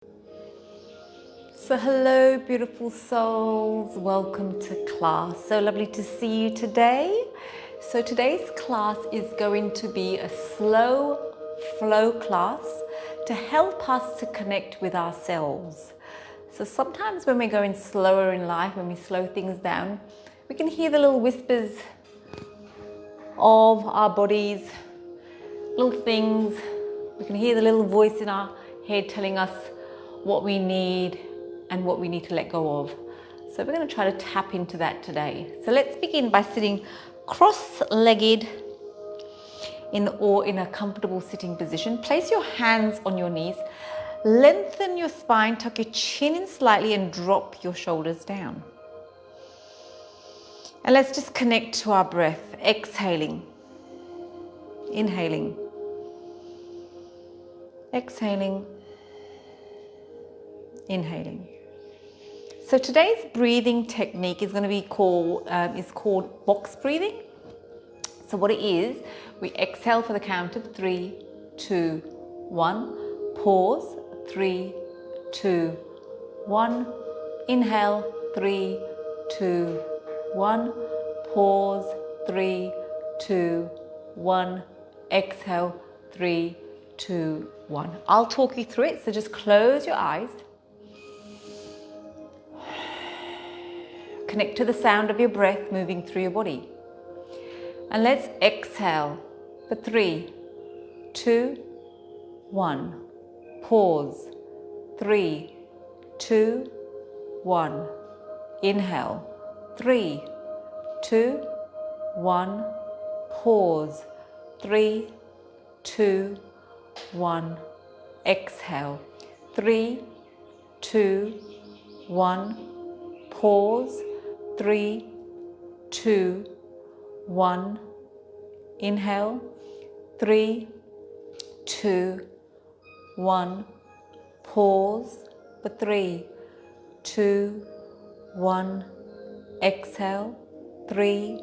So hello beautiful souls, welcome to class. So lovely to see you today. So today's class is going to be a slow flow class to help us to connect with ourselves. So sometimes when we're going slower in life, when we slow things down, we can hear the little whispers of our bodies, little things. We can hear the little voice in our head telling us what we need and what we need to let go of. So we're going to try to tap into that today. So let's begin by sitting cross-legged in a comfortable sitting position. Place your hands on your knees. Lengthen your spine, tuck your chin in slightly and drop your shoulders down. And let's just connect to our breath. Exhaling. Inhaling. Exhaling. Inhaling. So today's breathing technique is going to be called box breathing. So what it is, we exhale for the count of 3, 2, 1. Pause. 3, 2, 1. Inhale. 3, 2, 1. Pause. 3, 2, 1. Exhale. 3, 2, 1. I'll talk you through it. So just close your eyes. Connect to the sound of your breath moving through your body. And let's exhale for 3, 2, 1. Pause. 3, 2, 1. Inhale. 3, 2, 1. Pause. 3, 2, 1. Exhale. 3, 2, 1. Pause. 3, 2, 1. Inhale. 3, 2, 1. Pause for 3, 2, 1. Exhale. 3,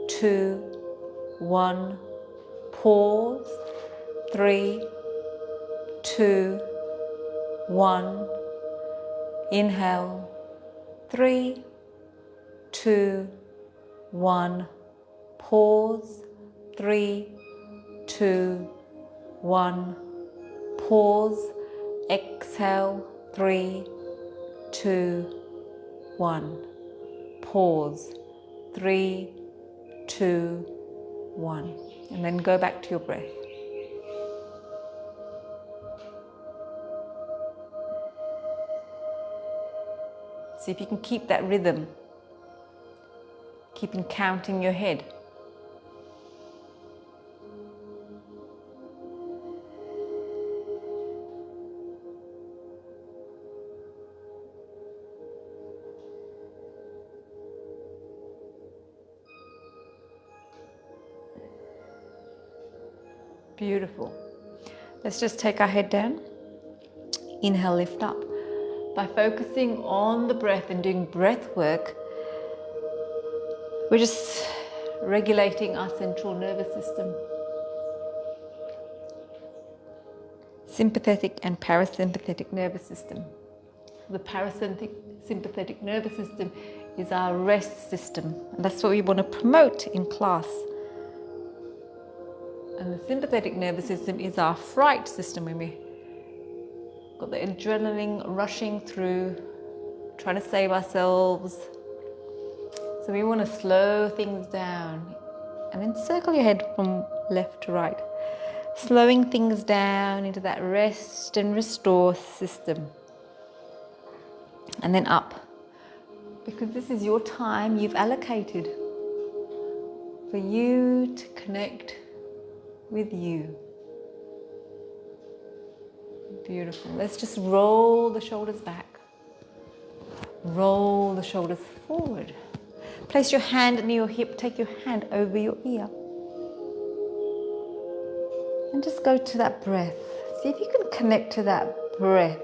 2, 1. Pause. 3, 2, 1. Inhale. 3, 2, 1. Pause. 3, 2, 1. Pause. Exhale. 3, 2, 1. Pause. 3, 2, 1. And then go back to your breath. See if you can keep that rhythm. Keeping count in your head. Beautiful. Let's just take our head down. Inhale, lift up. By focusing on the breath and doing breath work, we're just regulating our central nervous system. Sympathetic and parasympathetic nervous system. The parasympathetic nervous system is our rest system. And that's what we want to promote in class. And the sympathetic nervous system is our fright system when we got the adrenaline rushing through, trying to save ourselves. So we want to slow things down and then circle your head from left to right, slowing things down into that rest and restore system. And then up, because this is your time you've allocated for you to connect with you. Beautiful. Let's just roll the shoulders back. Roll the shoulders forward. Place your hand near your hip. Take your hand over your ear. And just go to that breath. See if you can connect to that breath.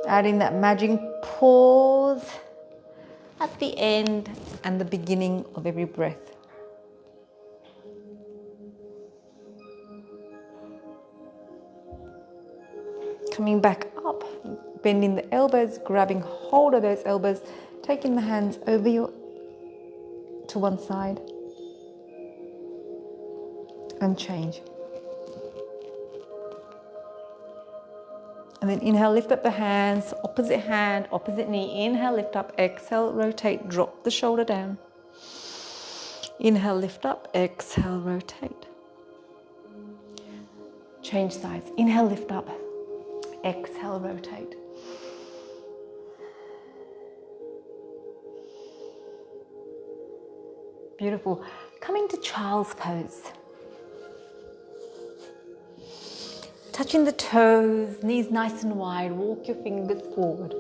Adding that magic pause at the end and the beginning of every breath. Coming back up, bending the elbows, grabbing hold of those elbows, taking the hands over to one side, and change. And then inhale, lift up the hands, opposite hand, opposite knee. Inhale, lift up, exhale, rotate, drop the shoulder down. Inhale, lift up, exhale, rotate. Change sides. Inhale, lift up, exhale, rotate. Beautiful. Coming to child's pose. Touching the toes, knees nice and wide, walk your fingers forward.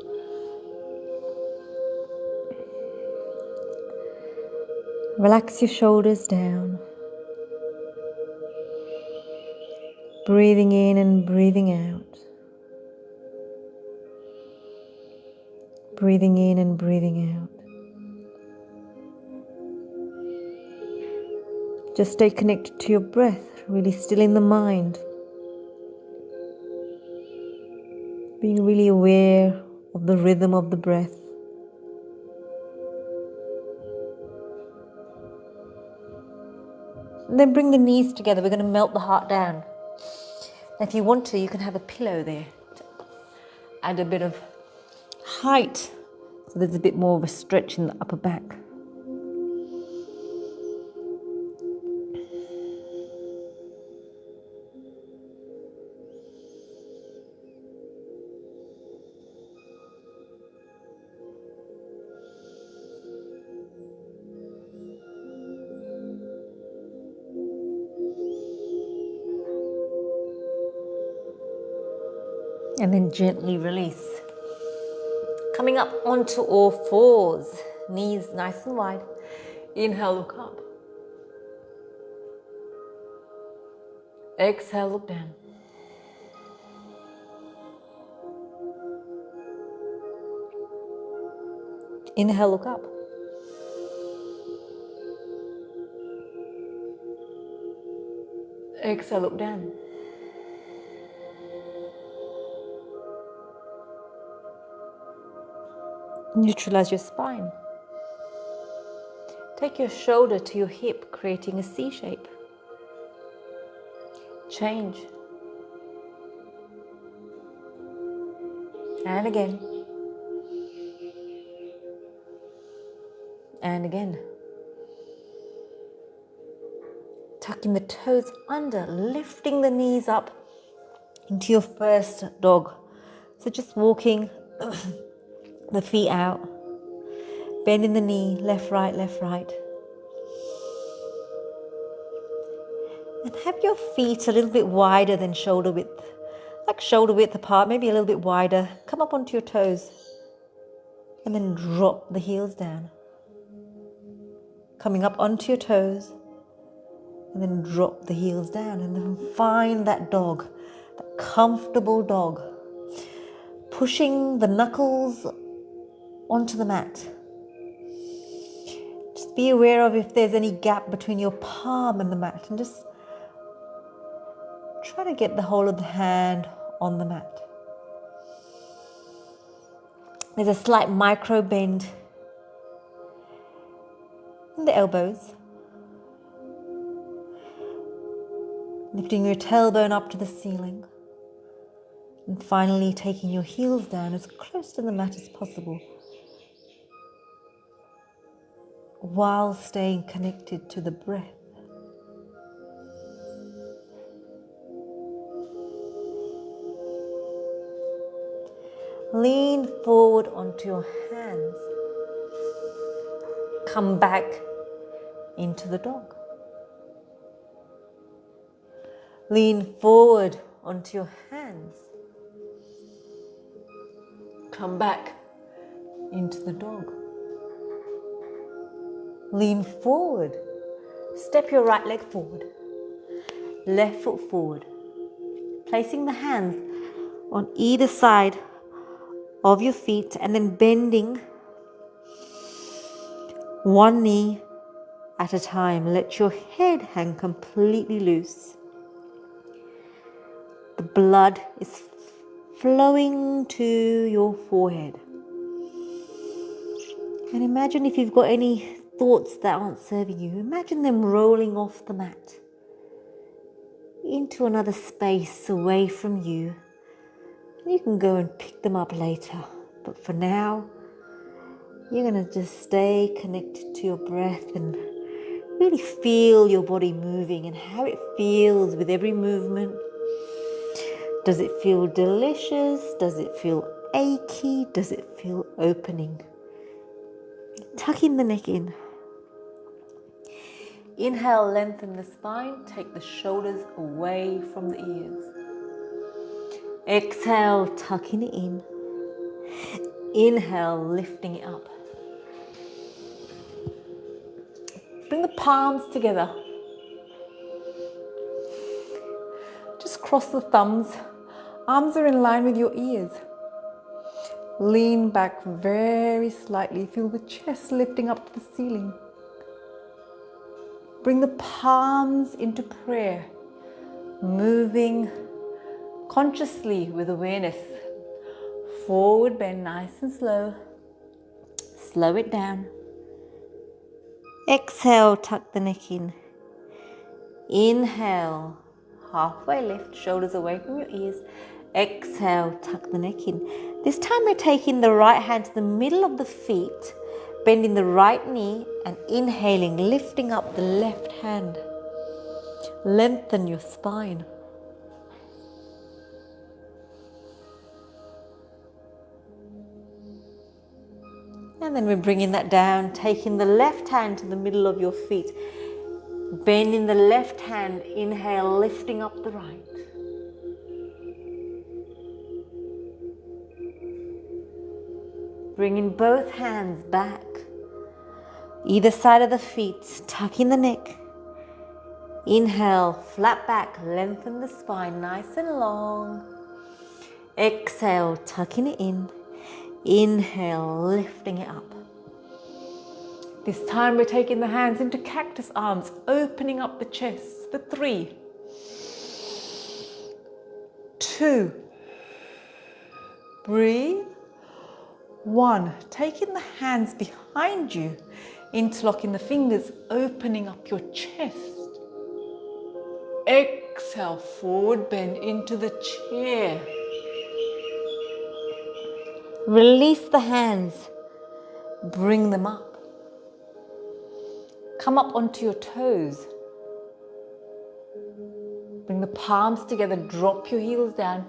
Relax your shoulders down. Breathing in and breathing out. Breathing in and breathing out. Just stay connected to your breath, really stilling the mind. Being really aware of the rhythm of the breath. And then bring the knees together. We're going to melt the heart down. If you want to, you can have a pillow there. Add a bit of height so there's a bit more of a stretch in the upper back. And then gently release. Coming up onto all fours, knees nice and wide. Inhale, look up. Exhale, look down. Inhale, look up. Exhale, look down. Neutralize your spine. Take your shoulder to your hip, creating a C shape. Change. And again. And again. Tucking the toes under, lifting the knees up into your first dog. So just walking the feet out, bending the knee, left, right, left, right. And have your feet a little bit wider than shoulder width, like shoulder width apart, maybe a little bit wider. Come up onto your toes and then drop the heels down. Coming up onto your toes and then drop the heels down, and then find that dog, that comfortable dog. Pushing the knuckles onto the mat. Just be aware of if there's any gap between your palm and the mat, and just try to get the whole of the hand on the mat. There's a slight micro bend in the elbows. Lifting your tailbone up to the ceiling. And finally taking your heels down as close to the mat as possible, while staying connected to the breath. Lean forward onto your hands. Come back into the dog. Lean forward onto your hands. Come back into the dog. Lean forward. Step your right leg forward. Left foot forward. Placing the hands on either side of your feet and then bending one knee at a time. Let your head hang completely loose. The blood is flowing to your forehead. And imagine if you've got any thoughts that aren't serving you, imagine them rolling off the mat into another space away from you. You can go and pick them up later, but for now, you're going to just stay connected to your breath and really feel your body moving and how it feels with every movement. Does it feel delicious? Does it feel achy? Does it feel opening? Tucking the neck in. Inhale, lengthen the spine. Take the shoulders away from the ears. Exhale, tucking it in. Inhale, lifting it up. Bring the palms together. Just cross the thumbs. Arms are in line with your ears. Lean back very slightly. Feel the chest lifting up to the ceiling. Bring the palms into prayer, moving consciously with awareness. Forward bend, nice and slow. Slow it down. Exhale, tuck the neck in. Inhale, halfway lift, shoulders away from your ears. Exhale, tuck the neck in. This time we're taking the right hand to the middle of the feet, bending the right knee and inhaling, lifting up the left hand. Lengthen your spine. And then we're bringing that down, taking the left hand to the middle of your feet, bending the left hand, inhale, lifting up the right. Bringing both hands back, either side of the feet, tucking the neck. Inhale, flat back, lengthen the spine, nice and long. Exhale, tucking it in. Inhale, lifting it up. This time we're taking the hands into cactus arms, opening up the chest for 3, 2, breathe. 1, taking the hands behind you, interlocking the fingers, opening up your chest. Exhale, forward bend into the chair. Release the hands, bring them up. Come up onto your toes. Bring the palms together, drop your heels down,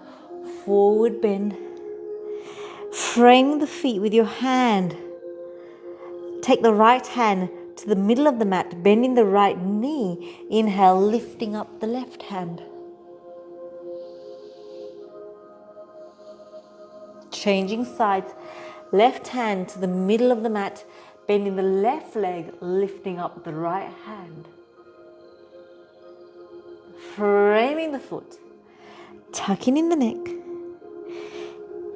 forward bend. Frame the feet with your hand. Take the right hand to the middle of the mat, bending the right knee. Inhale, lifting up the left hand. Changing sides. Left hand to the middle of the mat, bending the left leg, lifting up the right hand. Framing the foot. Tucking in the neck.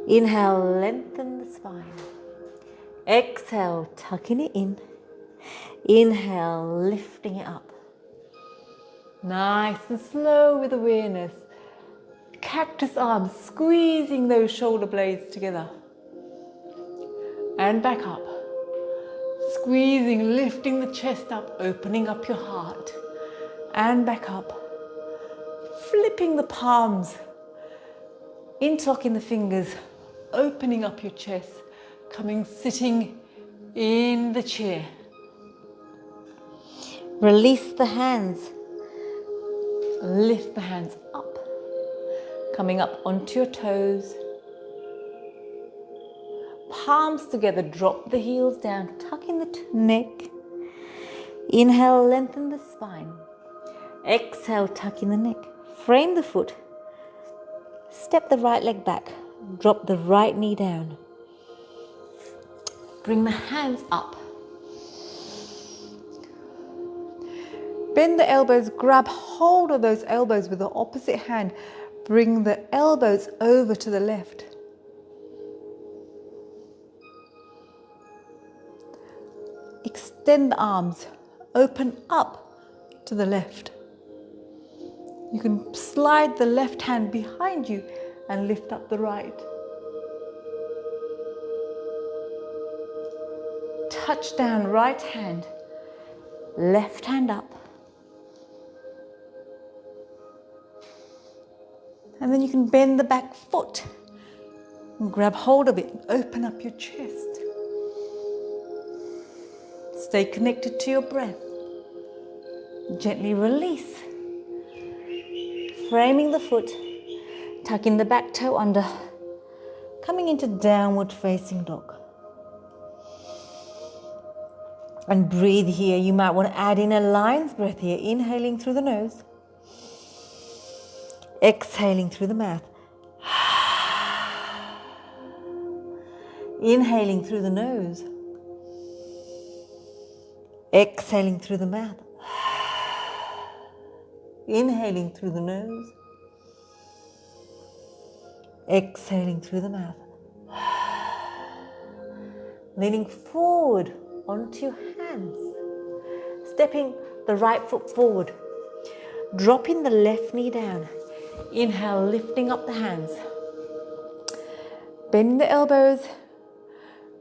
Inhale, lengthen the spine. Exhale, tucking it in. Inhale, lifting it up. Nice and slow with awareness. Cactus arms, squeezing those shoulder blades together. And back up. Squeezing, lifting the chest up, opening up your heart. And back up. Flipping the palms, interlocking the fingers, opening up your chest, sitting in the chair. Release the hands. Lift the hands up, coming up onto your toes. Palms together, drop the heels down, tuck in the neck. Inhale, lengthen the spine. Exhale, tuck in the neck. Frame the foot. Step the right leg back. Drop the right knee down. Bring the hands up. Bend the elbows, grab hold of those elbows with the opposite hand. Bring the elbows over to the left. Extend the arms, open up to the left. You can slide the left hand behind you and lift up the right. Touch down, right hand, left hand up. And then you can bend the back foot and grab hold of it and open up your chest. Stay connected to your breath. Gently release. Framing the foot, tucking the back toe under, coming into downward facing dog. And breathe here. You might want to add in a lion's breath here, inhaling through the nose, exhaling through the mouth. Inhaling through the nose, exhaling through the mouth. Inhaling through the nose, exhaling through the mouth. Leaning forward onto your hands, stepping the right foot forward, dropping the left knee down. Inhale, lifting up the hands, bending the elbows,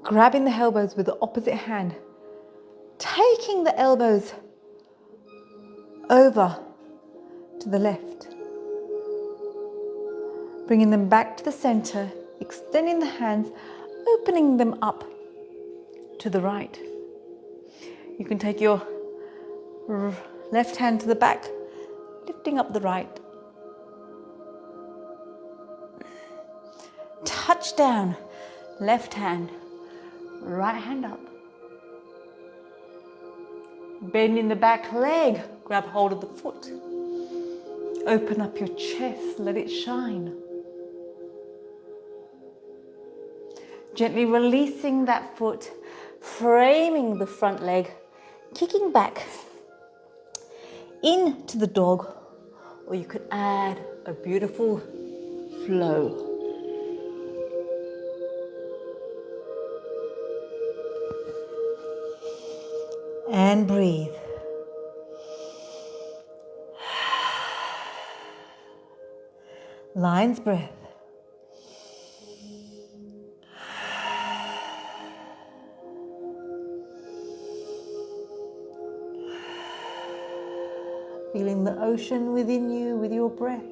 grabbing the elbows with the opposite hand, taking the elbows over to the left, bringing them back to the center, extending the hands, opening them up to the right. You can take your left hand to the back, lifting up the right. Touch down, left hand, right hand up. Bending the back leg, grab hold of the foot. Open up your chest, let it shine. Gently releasing that foot, framing the front leg, kicking back into the dog, or you could add a beautiful flow. And breathe. Lion's breath. Feeling the ocean within you with your breath.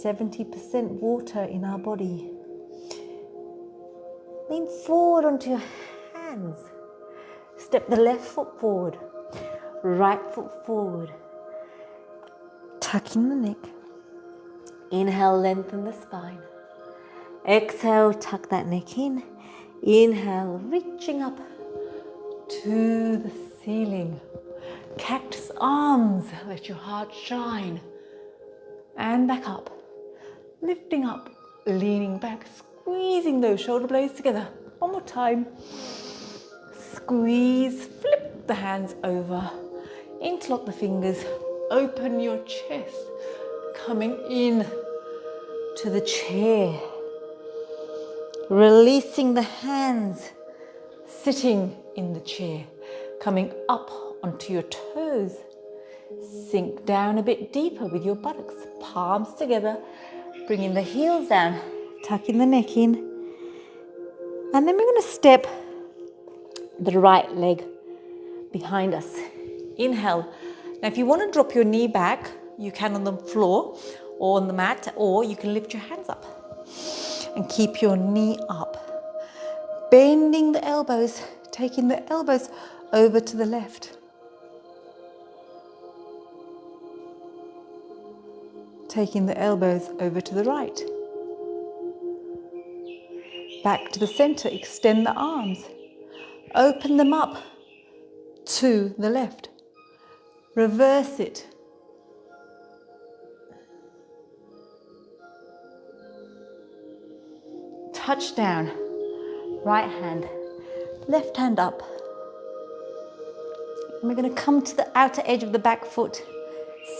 70% water in our body. Lean forward onto your hands. Step the left foot forward, right foot forward. Tucking the neck. Inhale, lengthen the spine. Exhale, tuck that neck in. Inhale, reaching up to the ceiling. Cactus arms, let your heart shine. And back up. Lifting up, leaning back, squeezing those shoulder blades together. One more time. Squeeze, flip the hands over, interlock the fingers, open your chest, coming in to the chair. Releasing the hands, sitting in the chair, coming up onto your toes. Sink down a bit deeper with your buttocks, palms together, bringing the heels down, tucking the neck in. And then we're going to step the right leg behind us. Inhale. Now if you want to drop your knee back, you can on the floor or on the mat, or you can lift your hands up and keep your knee up. Bending the elbows, taking the elbows over to the left. Taking the elbows over to the right. Back to the center, extend the arms. Open them up to the left. Reverse it. Touch down. Right hand, left hand up. And we're going to come to the outer edge of the back foot,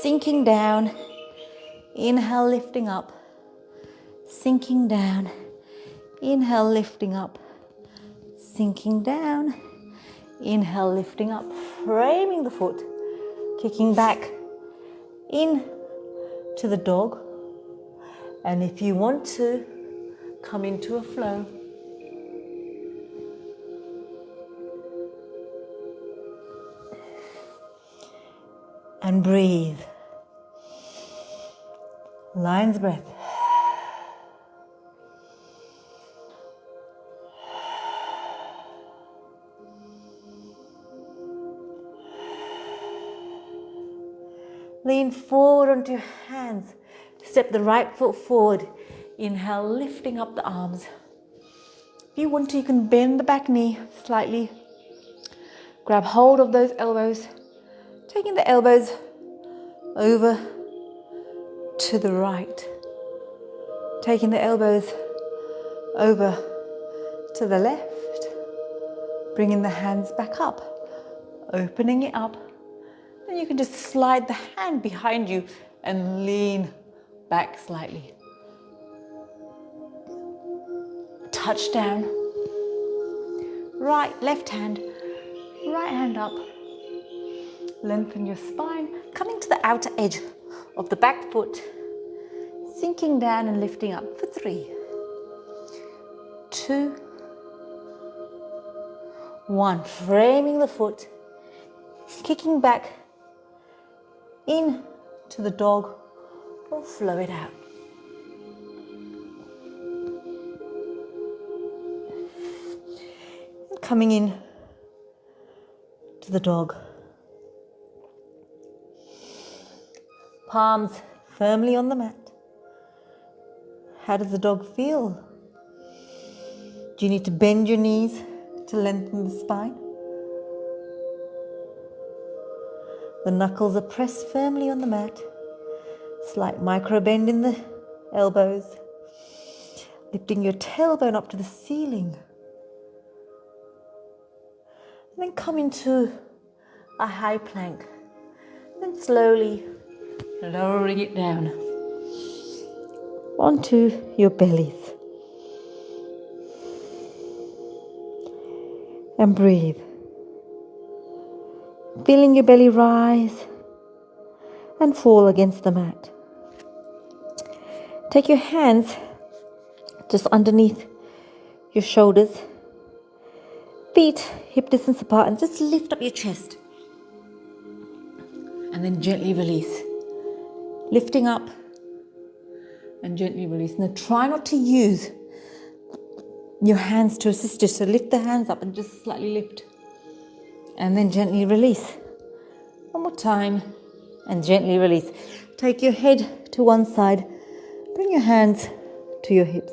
sinking down. Inhale, lifting up. Sinking down. Inhale, lifting up. Sinking down, inhale, lifting up, framing the foot, kicking back in to the dog, And if you want to, come into a flow. And breathe. Lion's breath. Lean forward onto your hands. Step the right foot forward. Inhale, lifting up the arms. If you want to, you can bend the back knee slightly. Grab hold of those elbows. Taking the elbows over to the right. Taking the elbows over to the left. Bringing the hands back up. Opening it up. Then you can just slide the hand behind you and lean back slightly. Touch down. Left hand, right hand up. Lengthen your spine, coming to the outer edge of the back foot. Sinking down and lifting up for 3, 2, 1. Framing the foot, kicking back in to the dog or flow it out. Coming in to the dog. Palms firmly on the mat. How does the dog feel? Do you need to bend your knees to lengthen the spine? The knuckles are pressed firmly on the mat. Slight micro bend in the elbows. Lifting your tailbone up to the ceiling. And then come into a high plank. And then slowly lowering it down onto your bellies. And breathe. Feeling your belly rise and fall against the mat. Take your hands just underneath your shoulders. Feet hip distance apart and just lift up your chest. And then gently release. Lifting up and gently release. Now try not to use your hands to assist you. So lift the hands up and just slightly lift. And then gently release. One more time and gently release. Take your head to one side. Bring your hands to your hips.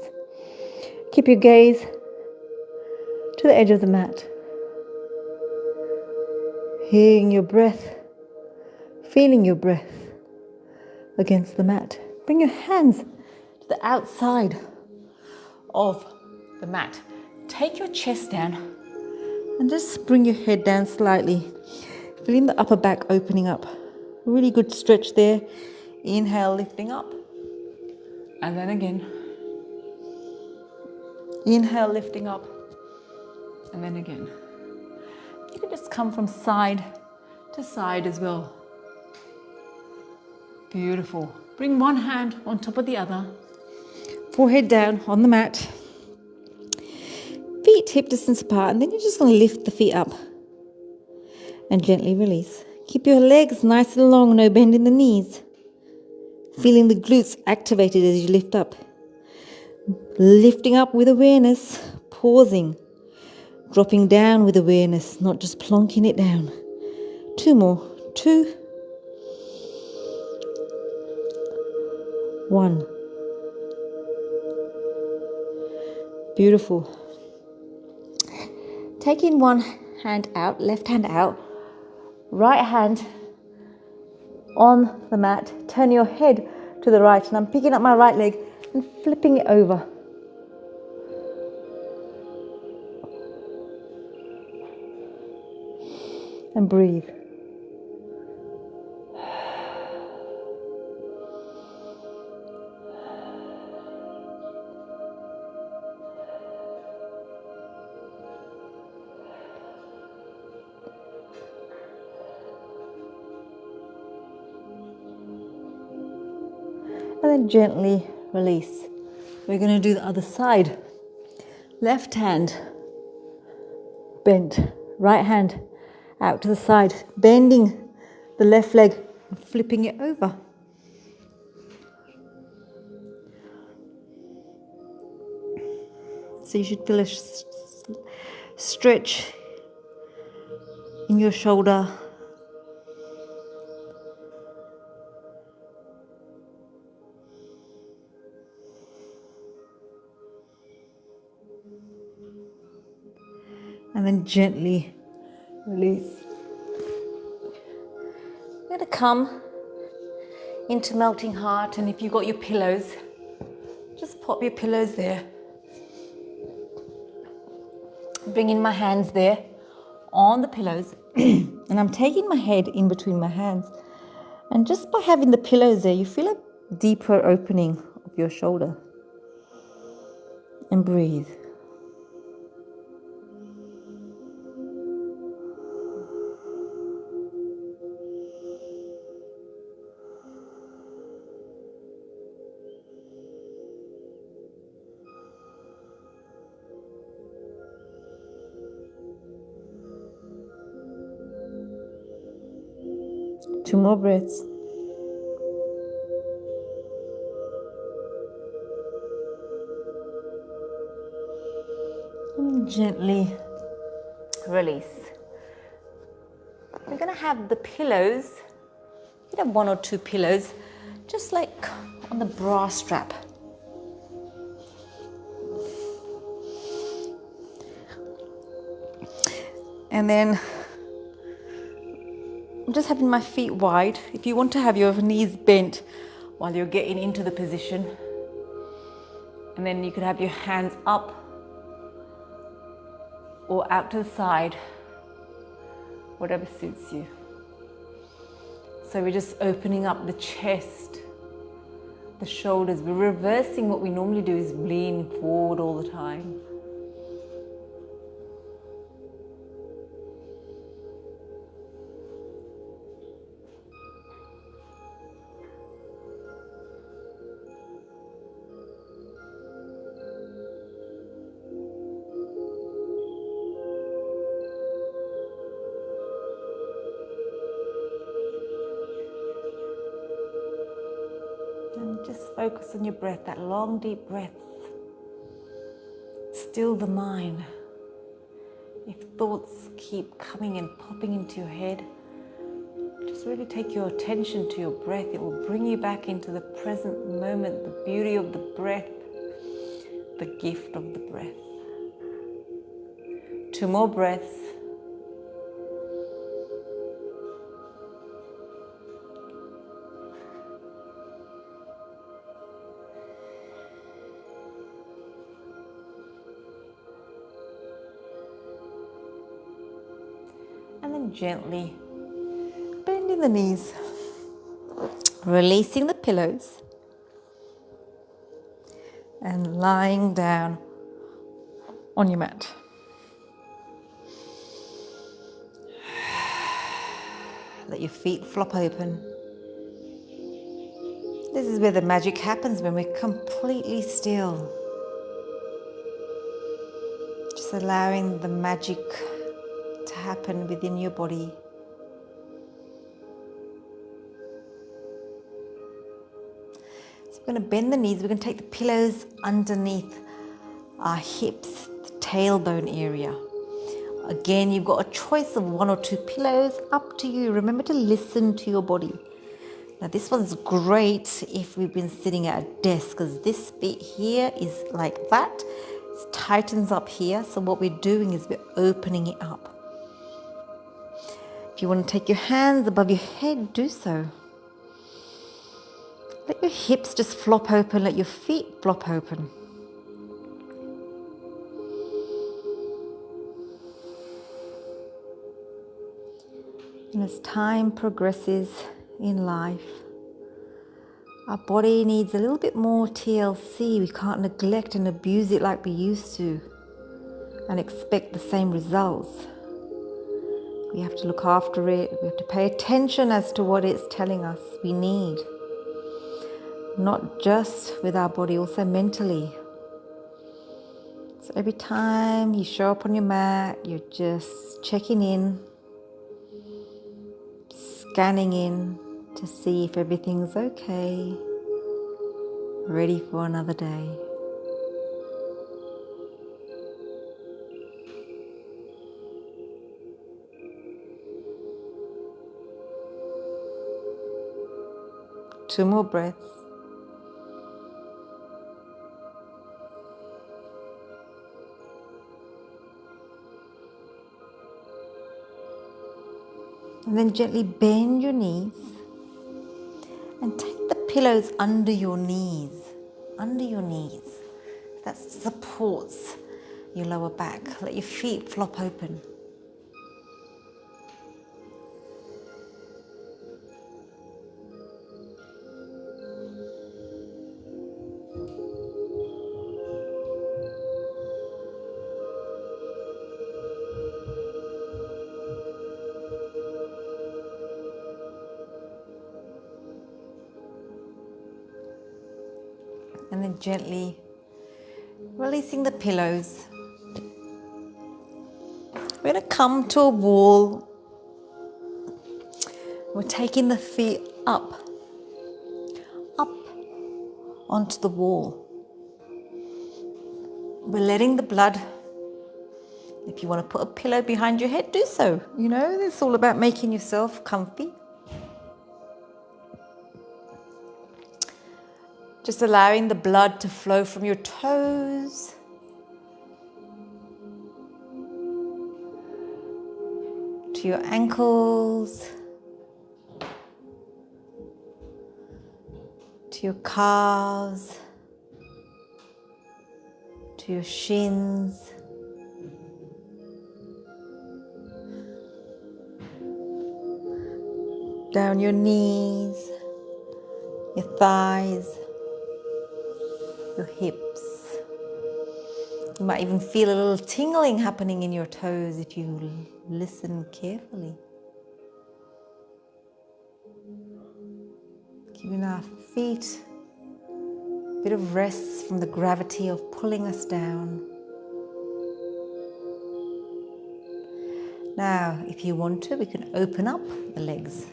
Keep your gaze to the edge of the mat. Hearing your breath, feeling your breath against the mat. Bring your hands to the outside of the mat. Take your chest down and just bring your head down slightly. Feeling the upper back opening up. Really good stretch there. Inhale, lifting up. And then again. Inhale, lifting up. And then again. You can just come from side to side as well. Beautiful. Bring one hand on top of the other. Forehead down on the mat. Feet hip distance apart. And then you're just going to lift the feet up. And gently release. Keep your legs nice and long, no bend in the knees. Feeling the glutes activated as you lift up. Lifting up with awareness, pausing. Dropping down with awareness, not just plonking it down. 2 more. 2. 1. Beautiful. Taking one hand out, left hand out. Right hand on the mat. Turn your head to the right. And I'm picking up my right leg and flipping it over. And breathe. And then gently release. We're going to do the other side. Left hand bent, right hand out to the side, bending the left leg and flipping it over. So you should feel a stretch in your shoulder. And then gently release. You're going to come into melting heart, and if you've got your pillows, just pop your pillows there. Bringing my hands there on the pillows, and I'm taking my head in between my hands. And just by having the pillows there, you feel a deeper opening of your shoulder. And breathe. Two more breaths. And gently release. We're going to have the pillows. You have one or two pillows, just like on the bra strap. And then I'm just having my feet wide. If you want to have your knees bent while you're getting into the position. And then you could have your hands up or out to the side, whatever suits you. So we're just opening up the chest, the shoulders. We're reversing what we normally do, is lean forward all the time. Just focus on your breath, that long, deep breath. Still the mind. If thoughts keep coming and popping into your head, just really take your attention to your breath. It will bring you back into the present moment, the beauty of the breath, the gift of the breath. Two more breaths. And then gently bending the knees, releasing the pillows, and lying down on your mat. Let your feet flop open. This is where the magic happens, when we're completely still. Just allowing the magic to happen within your body. So we're going to bend the knees. We're going to take the pillows underneath our hips, the tailbone area. Again, you've got a choice of one or two pillows, up to you. Remember to listen to your body. Now this one's great if we've been sitting at a desk, because this bit here is like that. It tightens up here. So what we're doing is we're opening it up. If you want to take your hands above your head, do so. Let your hips just flop open, let your feet flop open. And as time progresses in life, our body needs a little bit more TLC. We can't neglect and abuse it like we used to and expect the same results. We have to look after it. We have to pay attention as to what it's telling us we need. not just with our body, also mentally. So every time you show up on your mat, you're just checking in, scanning in to see if everything's okay, ready for another day. Two more breaths. And then gently bend your knees and take the pillows under your knees. Under your knees. That supports your lower back. Let your feet flop open. And then gently releasing the pillows. We're going to come to a wall. We're taking the feet up onto the wall. We're letting the blood, if you want to put a pillow behind your head, do so. You know, it's all about making yourself comfy. Just allowing the blood to flow from your toes to your ankles, to your calves, to your shins, down your knees, your thighs, your hips. You might even feel a little tingling happening in your toes if you listen carefully. Giving our feet a bit of rest from the gravity of pulling us down. Now, if you want to, we can open up the legs.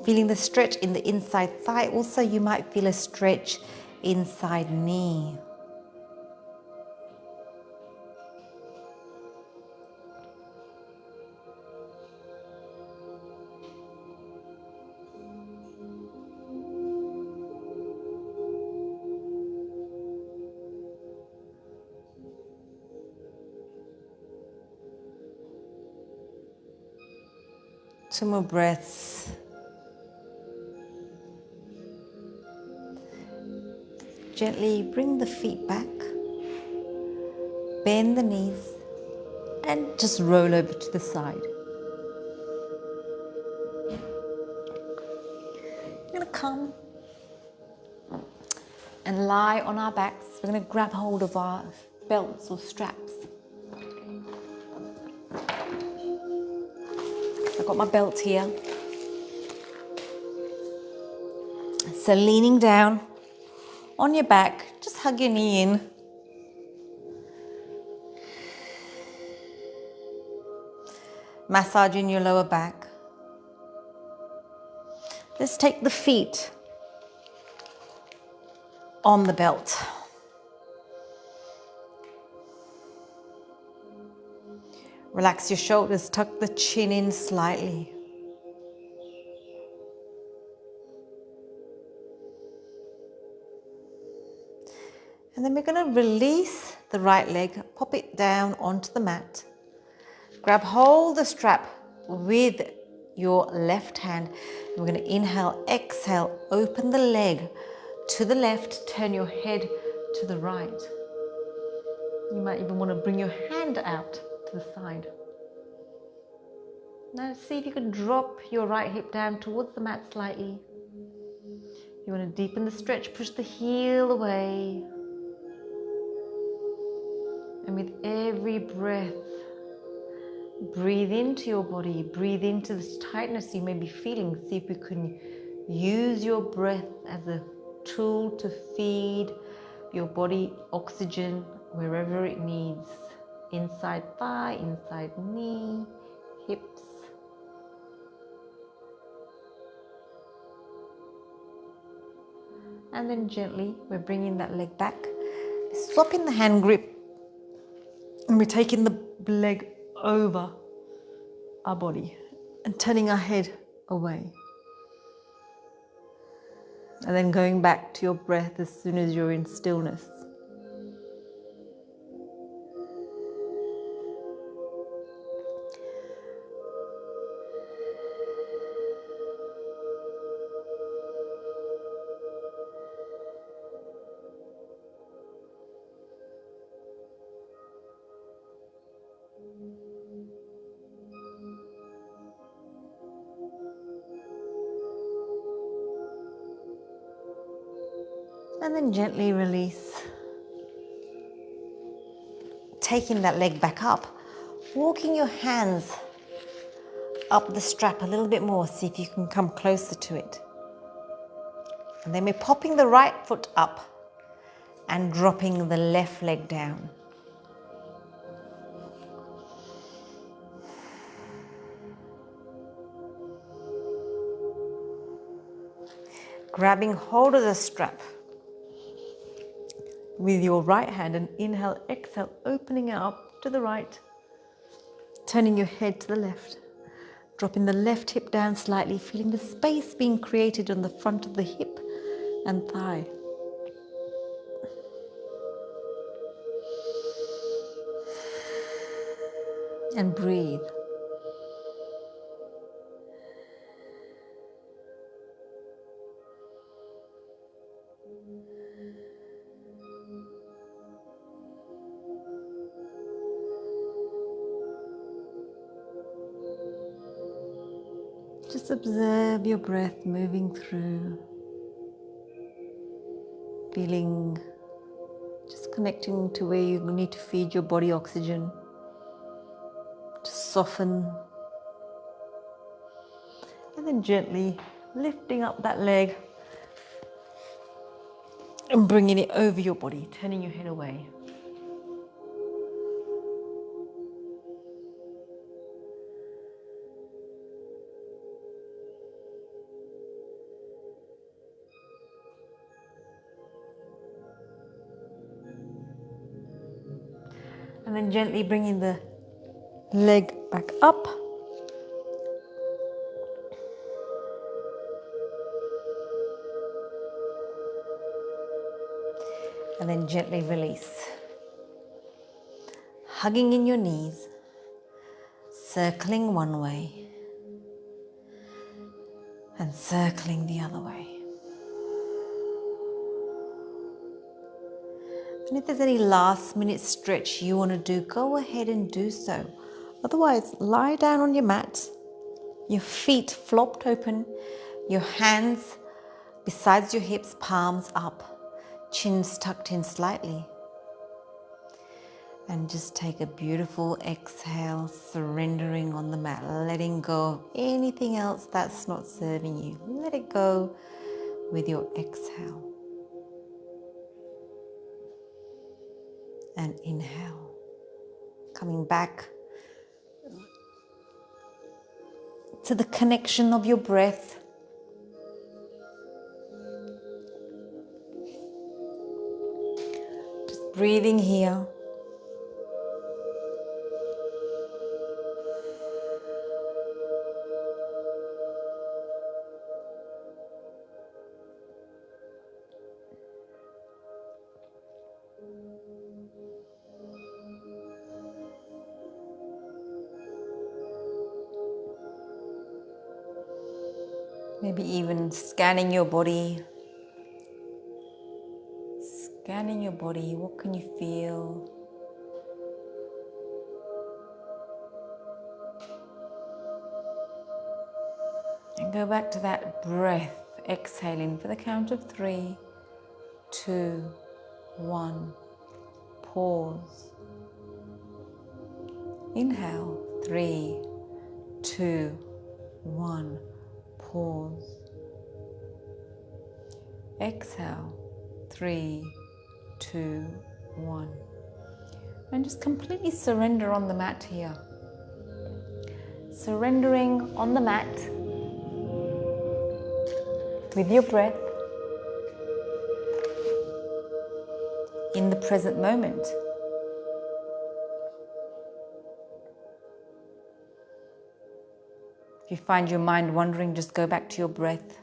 Feeling the stretch in the inside thigh. Also, you might feel a stretch inside knee. Two more breaths. Gently bring the feet back, bend the knees, and just roll over to the side. We're going to come and lie on our backs. We're going to grab hold of our belts or straps. I've got my belt here. So leaning down on your back, just hug your knee in. Massaging your lower back. Let's take the feet on the belt. Relax your shoulders, tuck the chin in slightly. And then we're going to release the right leg, pop it down onto the mat. Grab hold of the strap with your left hand. We're going to inhale, exhale, open the leg to the left, turn your head to the right. You might even want to bring your hand out to the side. Now see if you can drop your right hip down towards the mat slightly. You want to deepen the stretch, push the heel away. And with every breath, breathe into your body, breathe into the tightness you may be feeling. See if you can Use your breath as a tool to feed your body oxygen wherever it needs. Inside thigh, inside knee, hips. And then gently, we're bringing that leg back. Swapping the hand grip. And we're taking the leg over our body and turning our head away. And then going back to your breath as soon as you're in stillness. And then gently release. Taking that leg back up, walking your hands up the strap a little bit more, see if you can come closer to it. And then we're popping the right foot up and dropping the left leg down. Grabbing hold of the strap with your right hand and inhale, exhale, opening it up to the right, turning your head to the left, dropping the left hip down slightly, feeling the space being created on the front of the hip and thigh. And breathe. Just observe your breath moving through, feeling, just connecting to where you need to feed your body oxygen, to soften, and then gently lifting up that leg and bringing it over your body, turning your head away. And then gently bringing the leg back up. And then gently release. Hugging in your knees, circling one way and circling the other way. And if there's any last minute stretch you want to do, go ahead and do so. Otherwise, lie down on your mat, your feet flopped open, your hands besides your hips, palms up, chins tucked in slightly. And just take a beautiful exhale, surrendering on the mat, letting go of anything else that's not serving you. Let it go with your exhale. And inhale, coming back to the connection of your breath. Just breathing here. Maybe even scanning your body. Scanning your body, what can you feel? And go back to that breath, exhaling for the count of 3, 2, 1. Pause. Inhale, 3, 2, 1. Pause. Exhale. 3, 2, 1. And just completely surrender on the mat here. Surrendering on the mat with your breath in the present moment. If you find your mind wandering, just go back to your breath.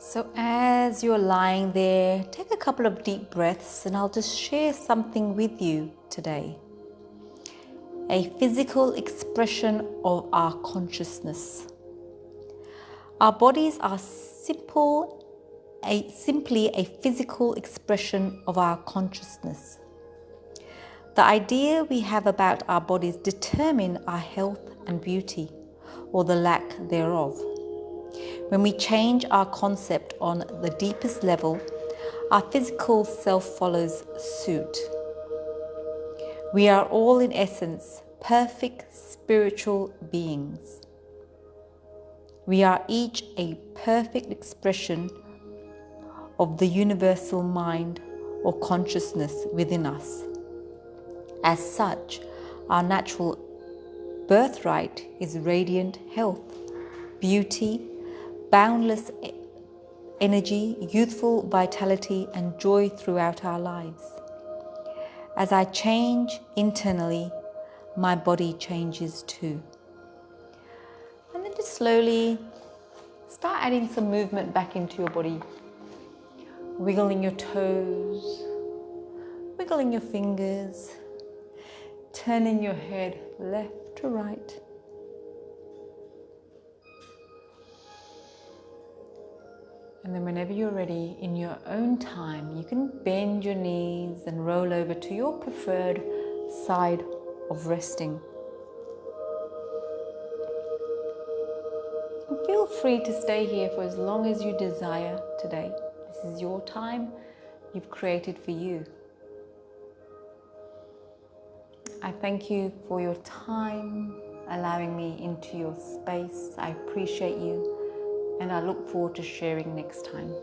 So as you're lying there, take a couple of deep breaths and I'll just share something with you today. A physical expression of our consciousness. Our bodies are simply a physical expression of our consciousness. The idea we have about our bodies determine our health and beauty, or the lack thereof. When we change our concept on the deepest level, our physical self follows suit. We are all in essence perfect spiritual beings. We are each a perfect expression of the universal mind or consciousness within us. As such, our natural birthright is radiant health, beauty, boundless energy, youthful vitality, and joy throughout our lives. As I change internally, my body changes too. And then just slowly start adding some movement back into your body. Wiggling your toes, wiggling your fingers, turning your head left to right. And then whenever you're ready, in your own time, you can bend your knees and roll over to your preferred side of resting. And feel free to stay here for as long as you desire today. This is your time you've created for you. I thank you for your time, allowing me into your space. I appreciate you, and I look forward to sharing next time.